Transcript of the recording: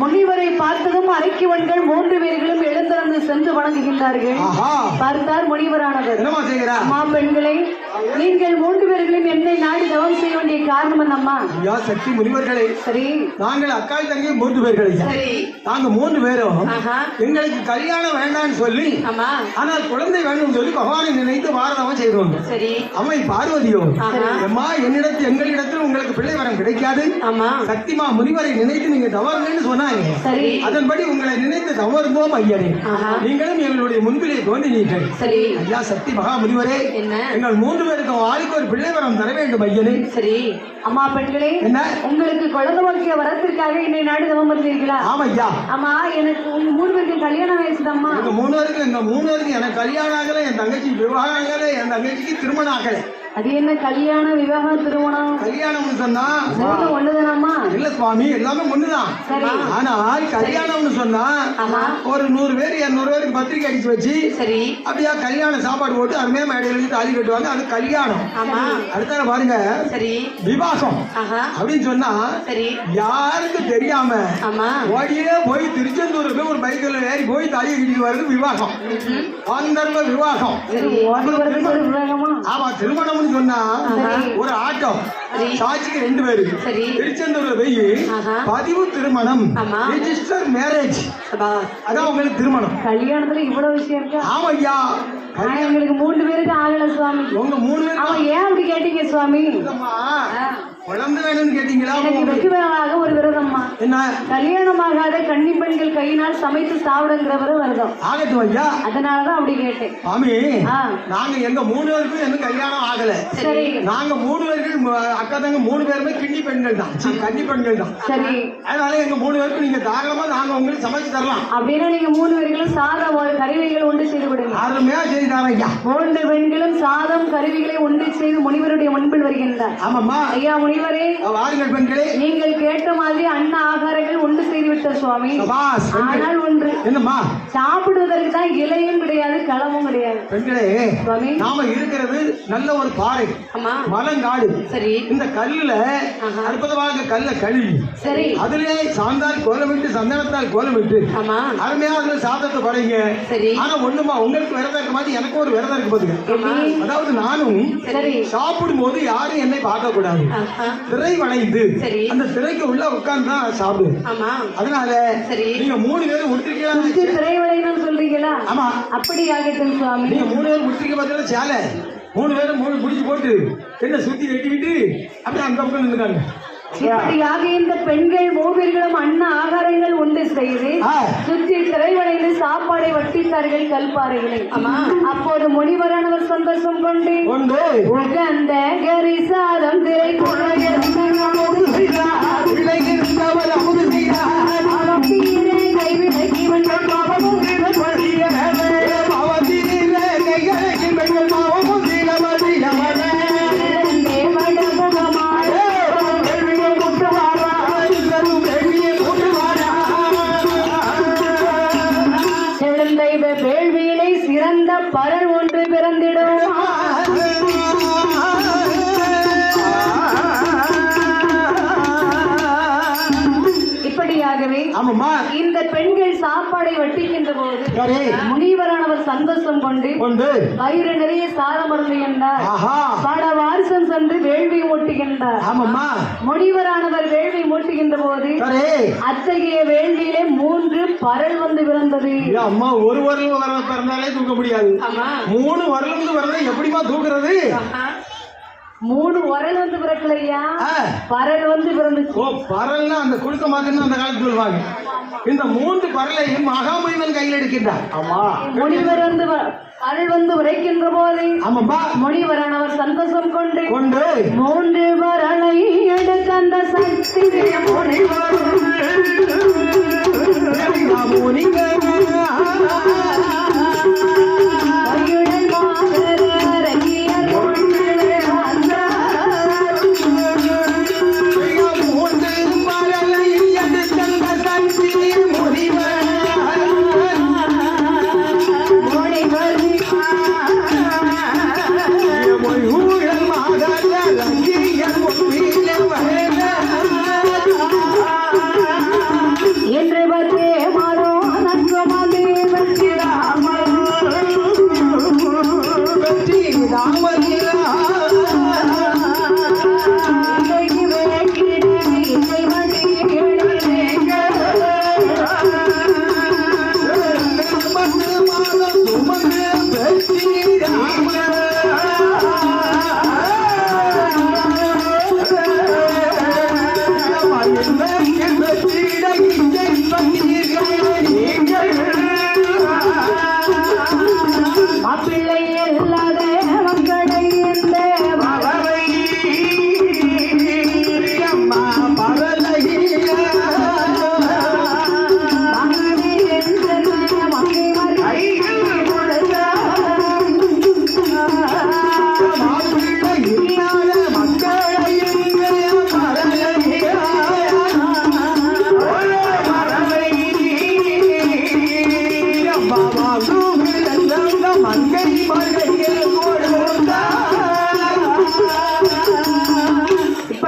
முனிவரை பார்த்ததும் அரைக்கிவன்கள் 3 பேர்களும் எழுந்திருந்து சென்று வணங்குகின்றார்கள். பார்த்தார் முனிவரானவர், அம்மா பெண்களை, நீங்கள் 3 பேர்களும் என்னை நாடி தவம் செய்ய வேண்டிய காரணம் என்னம்மா? சக்தி முனிவர்களே, சரி, நாங்கள் அக்கால் தங்கி 3 பேர்கள். சரி, நாங்க 3 பேரும் எங்களுக்கு கல்யாணம் வேண்டாம்னு சொல்லி, ஆனால் குழந்தை வேண்டும் சொல்லி பகவானை நினைத்து வாரதவம் செய்தோம். சரி, அம்மை பார்வதியோ, அம்மா எங்களிடத்தில் உங்களுக்கு பிள்ளை வரம் கிடைக்காது, சக்திமா முனிவரை நினைத்து நீங்க தவறுங்கன்னு சொன்னாங்க. சரி, அதன்படி உங்களை நினைத்து தவறுவோம் ஐயனே. நீங்களும் எங்களுடைய முன்பிலே தோன்றினீர்கள். சரி, ஐயா சக்தி மகா முனிவரே, எங்கள் 3 பேருக்கும் ஆளுக்கு ஒரு பிள்ளை வரம் தர வேண்டும் ஐயனே. சரி, அம்மா பெண்களே, என்ன உங்களுக்கு குழந்தை வாக்கிய வரத்திற்காக என்னை நாடு தவம் இருந்தீர்களா? ஆமா ஐயா. அம்மா, எனக்கு உங்க 3 பேருக்கு கல்யாணம் ஆயிடுச்சுதம்மா. எங்க 3 பேருக்கு எனக்கு கல்யாணம் ஆகல, என் தங்கச்சி விவாகம் ஆகல, என் தங்கச்சிக்கு திருமணம் ஆகல. அது என்ன கல்யாணம் விவாகம் திருமணம்? கல்யாணம்னு சொன்னா ஒண்ணுதானம்மா? இல்ல சுவாமி, எல்லாமே ஒண்ணுதான். ஆனால் கல்யாணம்னு சொன்னா ஒரு 100 பேர் 200 பேருக்கு பத்திரிக்கை அடிச்சு வச்சு, சரி, அப்படியா கல்யாண சாப்பாடு போட்டு அருமையா மேடையில தாலி கட்டுவாங்க, அது கல்யாணம். அடுத்த பாருங்க, சரி, விவாகம் அப்படின்னு சொன்னா, சரி, யாருக்கு தெரியாம ஓடியே போய் திருச்செந்தூருக்கு ஒரு பைக்கில் ஏறி போய் தாலியை கட்டிட்டு வருது விவாகம், ஆந்தர்வ விவாகம். ஆமா, திருமணம் சொன்னா ஒரு ஆட்டம், சாட்சிக்கு 2 பேரு திருச்செந்தூர்ல போய் பதிவு திருமணம், ரெஜிஸ்டர் மேரேஜ், அதான் உங்களுக்கு திருமணம். கல்யாணத்துல இவ்வளவு விஷயம் இருக்கு. ஆமா ஐயா, எங்களுக்கு 3 பேருக்கு ஆகல சுவாமி. உங்க 3 பேரும் ஏன் அப்படி கேட்டீங்க சுவாமி? குழந்தை வேணும்னு கேட்டீங்களா? வெகுவாக ஒரு விரதம்மா. என்ன? கல்யாணமாகாத கன்னி பெண்கள் கையினால் சமைத்து சாப்பிடுங்கிறவரு விரதம். ஆகட்டும் ஐயா, அதனாலதான் அப்படி கேட்டேன். சாமி, நாங்க எங்க 3 பேருக்கும் என்ன கல்யாணம் ஆகல. சரி, நாங்க 3 பேருக்கு அக்கா தங்க 3 பேருமே கிண்ணி பெண்கள் தான், கன்னி பெண்கள் தான். சரி, அதனால எங்க 3 பேருக்கும் நீங்க தாராளமா நாங்க உங்களுக்கு சமைச்சு தரலாம். அப்படின்னா நீங்க 3 பேர்களும் சாதம் கருவிகள் ஒன்று செய்து கொடுங்க. அருமையா செய்து தரேன் ஐயா. 3 பெண்களும் சாதம் கருவிகளை ஒன்று செய்து முனிவருடைய முன்பில் வருகின்றார். ஆமாம்மா ஐயா. முனிவரே, வாருங்கள் பெண்களே, நீங்கள் கேட்ட மாதிரி அன்ன ஆகாரங்கள் ஒன்று செய்து விட்ட சுவாமி. ஆனால் ஒன்று, என்னம்மா? சாப்பிடுவதற்கு தான் இலையும் கிடையாது, களமும் கிடையாது. பெண்களே, சுவாமி, நாம இருக்கிறது நல்ல ஒரு பாறை, மலங்காடு. சரி, இந்த கல்லுல அற்புதமாக கல்ல கழுவி, சரி, அதுலயே சாந்தால் கோலமிட்டு சந்தனத்தால் கோலமிட்டு அருமையா அதுல சாதத்தை படைங்க. சரி, ஆனா ஒண்ணுமா, உங்களுக்கு விரதம் இருக்க மாதிரி எனக்கு ஒரு விரதம் இருக்கு பாத்துக்க. அதாவது நானும் சாப்பிடும் போது யாரும் என்னை பார்க்க கூடாது, திரை வளைந்து அந்த திரைக்கு உள்ள உட்கார்ந்து தான் சாப்பிடு. அதனால நீங்க 3 பேரும் முடிச்சிருக்கீங்களா? திரை வளையணும்னு சொல்றீங்களா? ஆமா, அப்படி ஆகட்டும் சுவாமி. நீங்க 3 பேரும் முடிச்சிருக்க பார்த்தீங்கன்னா சேலை 3 பேரும் 3 முடிச்சு போட்டு என்ன சுத்தி வெட்டிக்கிட்டு அப்படியே அந்த பக்கம் நின்றுக்காங்க. இப்படியாக இந்த பெண்கள் 3 பேர்களும் அன்ன ஆகாரங்கள் ஒன்று செய்து சுற்றி திரைவளைந்து சாப்பாடை வட்டித்தார்கள் கல்பாறைகளை. அப்போது முனிவரானவர் சந்தோஷம் கொண்டு உகந்த கரி சாதம் திரை வேள்வியிலே சிறந்த பரல் ஒன்று பிறந்திடும். இப்படியாகவே இந்த பெண்கள் சாப்பாடை வட்டிக்கின்ற போது முனிவரானவர் சந்தோஷம் கொண்டு வயிறு நிறைய சாதம் அருந்து என்றார். பல வாரிசம் சென்று வேள்வி மூட்டுகின்றார். முனிவரானவர் வேள்வி மூட்டுகின்ற போது அத்தகைய வேள்வியிலே 3 பரல் வந்து பிறந்தது. அம்மா, ஒரு வருடம் பிறந்தாலே தூக்க முடியாது, 3 வருடம் பிறந்தா எப்படிமா தூக்குறது? 3 வரல் வந்து பிறக்கலையா, பரல் வந்து பிறந்துச்சு. ஓ, பரல்னா அந்த குடுக்க மாத்தின்னு அந்த காலத்துல சொல்லுவாங்க. இந்த 3 பரலையும் மகாமுனிவன் கையில் எடுக்கின்றார். ஆமா, முனிவர் வந்து அருள் வந்து உரைக்கின்ற போது முனிவரானவர் சந்தோஷம் கொண்டு 3 வரலை எடுத்த அந்த சக்தி முனிவர்